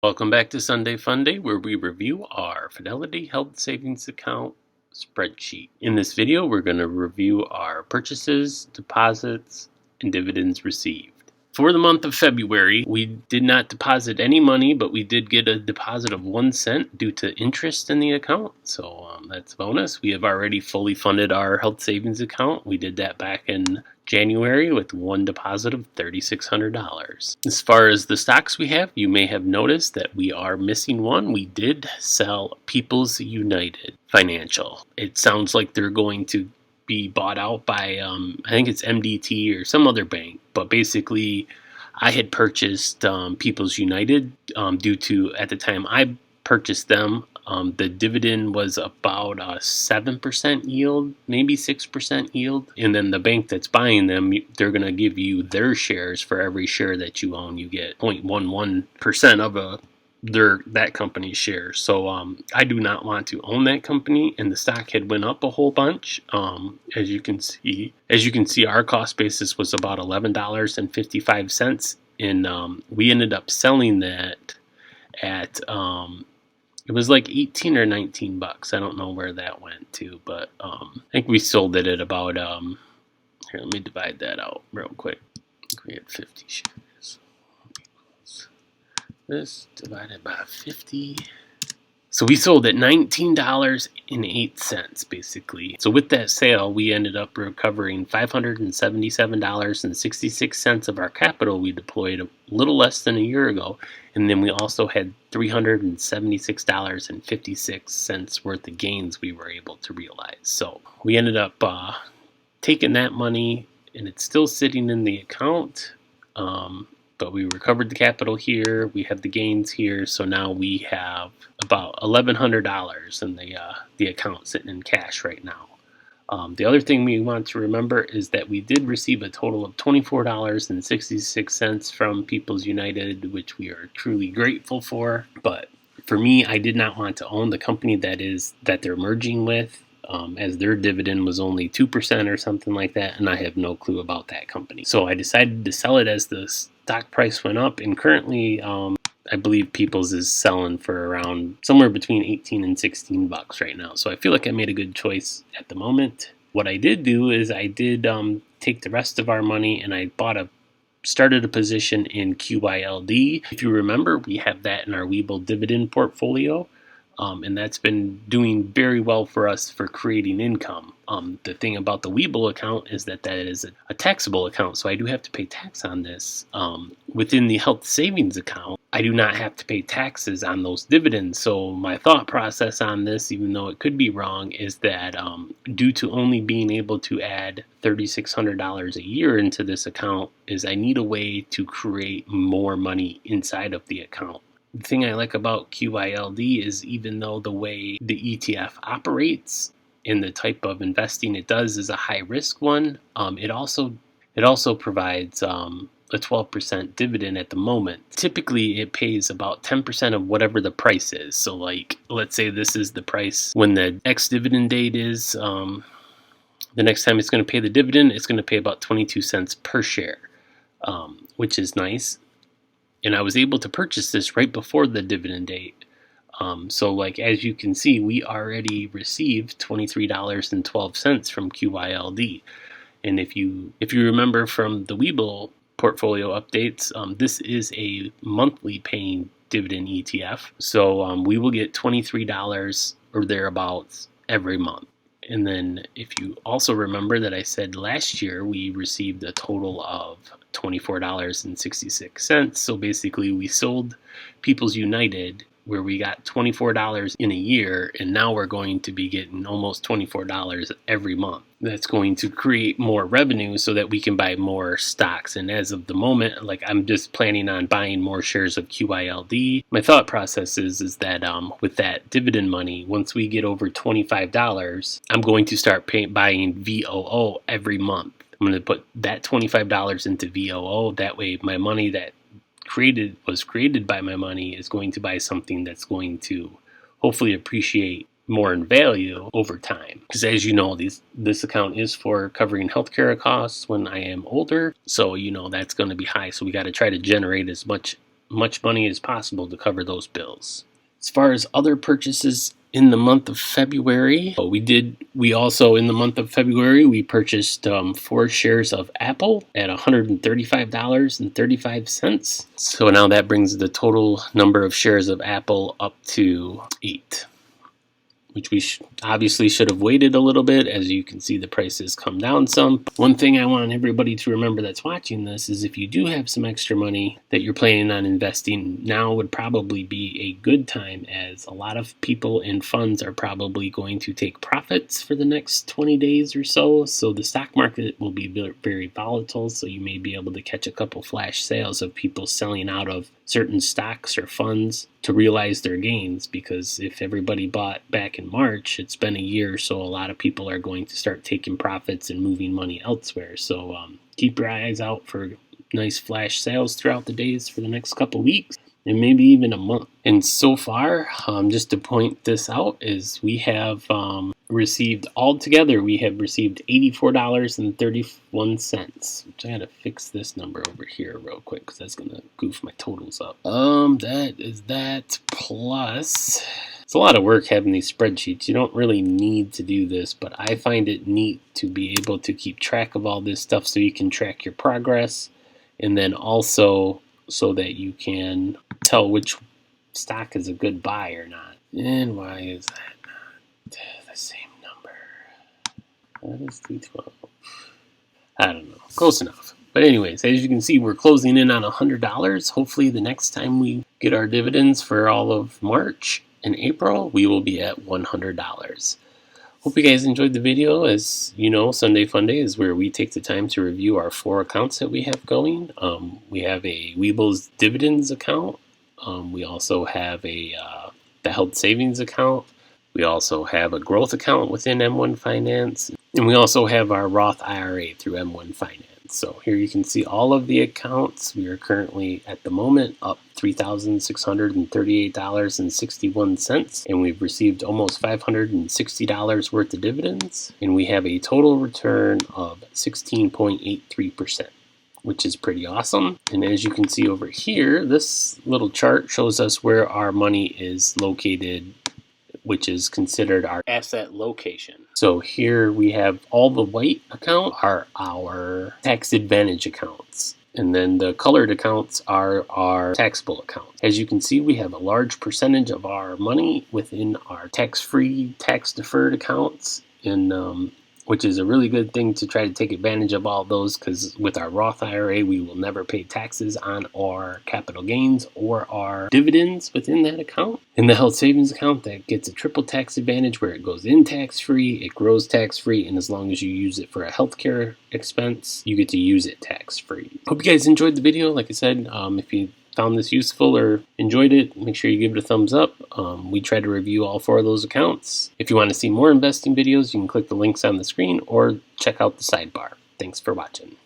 Welcome back to Sunday Funday, where we review our Fidelity Health Savings Account spreadsheet. In this video, we're going to review our purchases, deposits, and dividends received. For the month of February, we did not deposit any money, but we did get a deposit of 1 cent due to interest in the account. So that's a bonus. We have already fully funded our health savings account. We did that back in January with one deposit of $3,600. As far as the stocks we have, you may have noticed that we are missing one. We did sell People's United Financial. It sounds like they're going to be bought out by, I think it's MDT or some other bank. But basically, I had purchased People's United due to, at the time I purchased them, the dividend was about a 7% yield, maybe 6% yield. And then the bank that's buying them, they're going to give you their shares for every share that you own. You get 0.11% of that company's shares. So I do not want to own that company, and the stock had went up a whole bunch. As you can see, our cost basis was about $11.55, and we ended up selling that at it was like 18 or 19 bucks. I don't know where that went to, but I think we sold it at about here, let me divide that out real quick. I think we had 50 shares. This divided by 50. So we sold at $19.08 basically. So with that sale, we ended up recovering $577.66 of our capital we deployed a little less than a year ago. And then we also had $376.56 worth of gains we were able to realize. So we ended up taking that money, and it's still sitting in the account. But we recovered the capital here. We have the gains here. So now we have about $1,100 in the account sitting in cash right now. The other thing we want to remember is that we did receive a total of $24.66 from People's United, which we are truly grateful for. But for me, I did not want to own the company that they're merging with, as their dividend was only 2% or something like that, and I have no clue about that company. So I decided to sell it as the stock price went up, and currently I believe People's is selling for around somewhere between 18 and 16 bucks right now. So I feel like I made a good choice at the moment. What I did do is I did take the rest of our money, and I started a position in QYLD. If you remember, we have that in our Webull dividend portfolio. And that's been doing very well for us for creating income. The thing about the Webull account is that is a taxable account, so I do have to pay tax on this. Within the health savings account, I do not have to pay taxes on those dividends. So my thought process on this, even though it could be wrong, is that due to only being able to add $3,600 a year into this account, is I need a way to create more money inside of the account. The thing I like about QYLD is, even though the way the ETF operates and the type of investing it does is a high risk one, it also provides a 12% dividend at the moment. Typically, it pays about 10% of whatever the price is. So, like, let's say this is the price when the X dividend date is. The next time it's going to pay the dividend, it's going to pay about 22 cents per share, which is nice. And I was able to purchase this right before the dividend date. So like, as you can see, we already received $23.12 from QYLD. And if you remember from the Webull portfolio updates, this is a monthly paying dividend ETF. So we will get $23 or thereabouts every month. And then if you also remember that I said last year we received a total of $24.66. So basically we sold People's United where we got $24 in a year, and now we're going to be getting almost $24 every month. That's going to create more revenue so that we can buy more stocks. And as of the moment, like, I'm just planning on buying more shares of QYLD. My thought process is that with that dividend money, once we get over $25, I'm going to start buying VOO every month. I'm going to put that $25 into VOO. That way my money that was created by my money is going to buy something that's going to hopefully appreciate more in value over time. Because as you know, this account is for covering healthcare costs when I am older. So, that's going to be high. So we got to try to generate as much much money as possible to cover those bills. As far as other purchases in the month of February, we also in the month of February we purchased 4 shares of Apple at $135.35. So now that brings the total number of shares of Apple up to 8, which we obviously should have waited a little bit. As you can see, the prices come down some. One thing I want everybody to remember that's watching this is if you do have some extra money that you're planning on investing, now would probably be a good time, as a lot of people in funds are probably going to take profits for the next 20 days or so. So the stock market will be very volatile, so you may be able to catch a couple flash sales of people selling out of certain stocks or funds to realize their gains, because if everybody bought back in March, it's been a year, so a lot of people are going to start taking profits and moving money elsewhere. So keep your eyes out for nice flash sales throughout the days for the next couple weeks and maybe even a month. And so far, just to point this out, is we have received $84.31, which I gotta fix this number over here real quick because that's gonna goof my totals up. That is that plus. It's a lot of work having these spreadsheets. You don't really need to do this, but I find it neat to be able to keep track of all this stuff so you can track your progress, and then also so that you can tell which stock is a good buy or not. And why is that not the same number? That is 312. I don't know. Close enough. But anyways, as you can see, we're closing in on $100. Hopefully the next time we get our dividends for all of March and April, we will be at $100. Hope you guys enjoyed the video. As you know, Sunday Funday is where we take the time to review our 4 accounts that we have going. We have a Weeble's Dividends account. We also have the Health Savings account. We also have a growth account within M1 Finance. And we also have our Roth IRA through M1 Finance. So here you can see all of the accounts. We are currently, at the moment, up $3,638.61. And we've received almost $560 worth of dividends. And we have a total return of 16.83%. which is pretty awesome. And as you can see over here, this little chart shows us where our money is located, which is considered our asset location. So here we have all the white accounts are our tax advantage accounts. And then the colored accounts are our taxable accounts. As you can see, we have a large percentage of our money within our tax-free, tax-deferred accounts, and which is a really good thing to try to take advantage of all those, because with our Roth IRA, we will never pay taxes on our capital gains or our dividends within that account. In the health savings account, that gets a triple tax advantage where it goes in tax-free, it grows tax-free, and as long as you use it for a healthcare expense, you get to use it tax-free. Hope you guys enjoyed the video. Like I said, if you found this useful or enjoyed it, make sure you give it a thumbs up. We try to review all 4 of those accounts. If you want to see more investing videos, you can click the links on the screen or check out the sidebar. Thanks for watching.